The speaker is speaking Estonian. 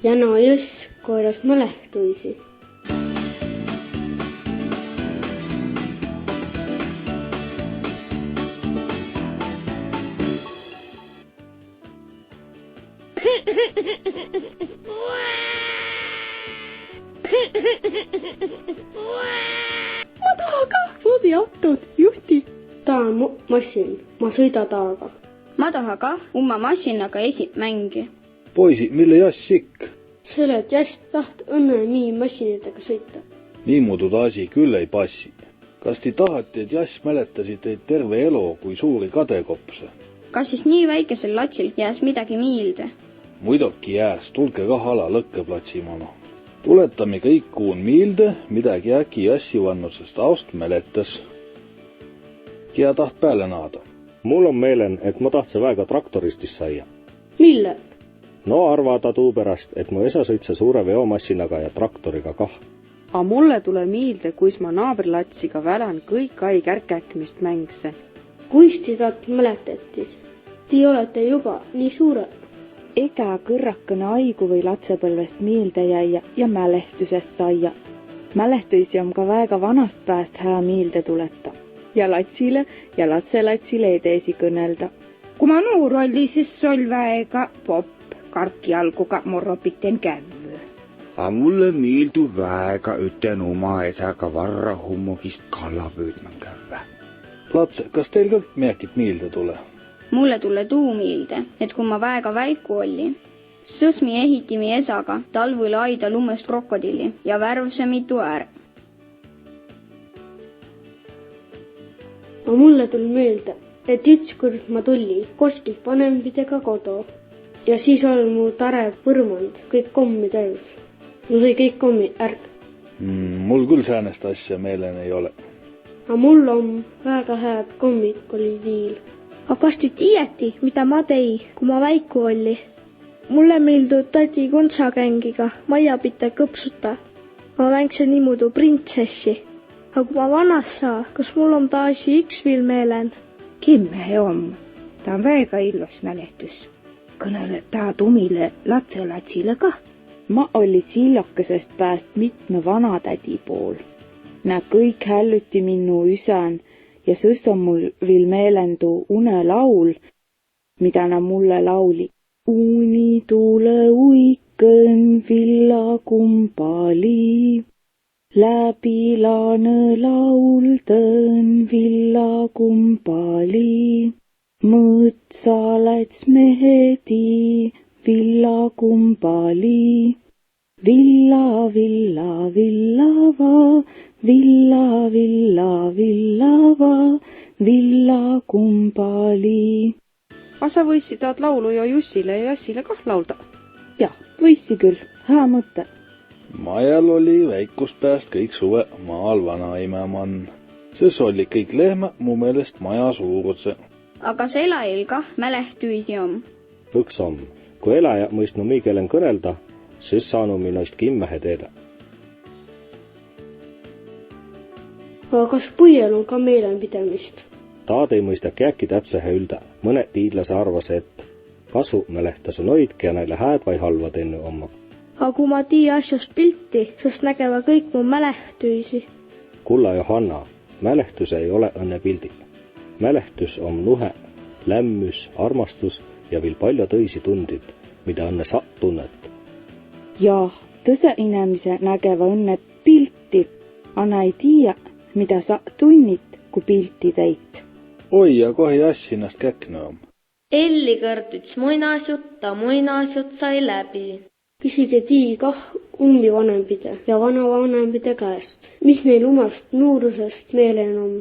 ja no just koiras mälehtuisi. Ma tahan ka voodiautot, juhti. Ta on massin, ma sõida taaga. Ma tahan ka oma massinaga mängi. Poisi, mille jass ikk? Selle, et jass taht õnne nii massinitega sõita. Niimoodi asi küll ei passi. Kas te tahate, et jass mäletasid teid terve elu kui suuri kadekopse? Kas siis nii väikesel latsil jääs midagi miilde? Muidugi jääs, tulge kah ala lõkkeplatsimana. Tuletame kõik kuun miilde, midagi äkki jassi vannusest aust mäletas. Kia taht pääle naada? Mul on meelen, et ma tahtse väga traktoristis saia. Mille? No arvada tuu pärast, et mu esa sõitse suure veomassinaga ja traktoriga kah. A mulle tule miilde, kuis ma naabrilatsiga välän kõik ai kärkäkmist mängse. Kuis te taat mäletetis? Te olete juba nii suure. Ega kõrrakõne aigu või latsepõlvest miilde jäia ja mälehtusest saia. Mälehtuisi on ka väga vanast pääst hää miilde tuleta. Ja latsile ja latselatsile edeesi kõnelda. Kui ma nuur oli, siis oli väega popp karkjalguga morropitten kävy. A mulle miildu väega üten oma esaga varra hummugist kallapüüdmän kävä. Lapse, kas teil ka määkid miilde tule? Mulle tule tuu miilde, et kui ma väega väiku oli, sõs mi ehitimi esaga talvõle aida lumest krokodilli ja värvse mitu äär. A mulle tuli meelde, et ükskord ma tulli koskilt vanempidega kodu ja siis oli mu tare põrmand kõik kommi täis. No sai kõik kommi ärk. Mul küll säänest asja meelen ei ole. A mul on väga hääd kommid kollidiil. A kas te tiiäti, mida ma tei, kui ma väiku oli? Mulle meeldu tati kontsakängiga majapite kõpsuta. Ma mängse niimoodi printsessi. A kui ma vanas saa, kas mul on taasi üks veel meelen? Kimme on. Ta on väga illos mälehtus. Kõnele ta tumile latselatsile kah. Ma oli sillokesest pääst mitme vanatädi pool. Nää kõik hälluti minu üsän ja sõs on mul veel meelendu unelaul, mida nää mulle lauli. Uni tule uikõn villakumpali, läbi laane lauldõn villakumpali. Mõtsa läts mehedi villakumpali. Villa, villa, villava, villa, villa, villava, villakumpali. Sa võissi taad laulu jo Jussile ja Jassile kah laulda? Jah, võissi küll, hää mõte. Majal oli väikust pääst kõik suve maal vanaimämann. Sõs oli kõik lehmä mu meelest maja suurutse. Aga see elail kah mälehtüisi on. Õks on. Kui elaja mõistnu miigelen kõnelda, siis saanu minust kimmehe teedä. Aga kas puiel on ka meelenpidamist? Taad ei mõista käki täpsehe ülda. Mõne tiidlase arvas, et kasu mälehtäse noidki ja näile hääd vai halva tennu oma. Aga kui ma tii asjast pilti, sest nägeva kõik mu mälehtüisi. Kulla Johanna, mälehtus ei ole õnne pildi. Mälehtus on nuhe, lämmys, armastus ja veel palju tõisi tundid, mida õnne sa tunnet. Jah, tõse inimese nägeva õnne pilti, anna ei tiia, mida sa tunnid, kui pilti teit. Oi, ja kohe assinast käkne on. Elli kõrtuts muinasjut sai läbi. Küsige tii kah ummi vanempide ja vanavanemide käest, mis neil omast nuurusest meelen on.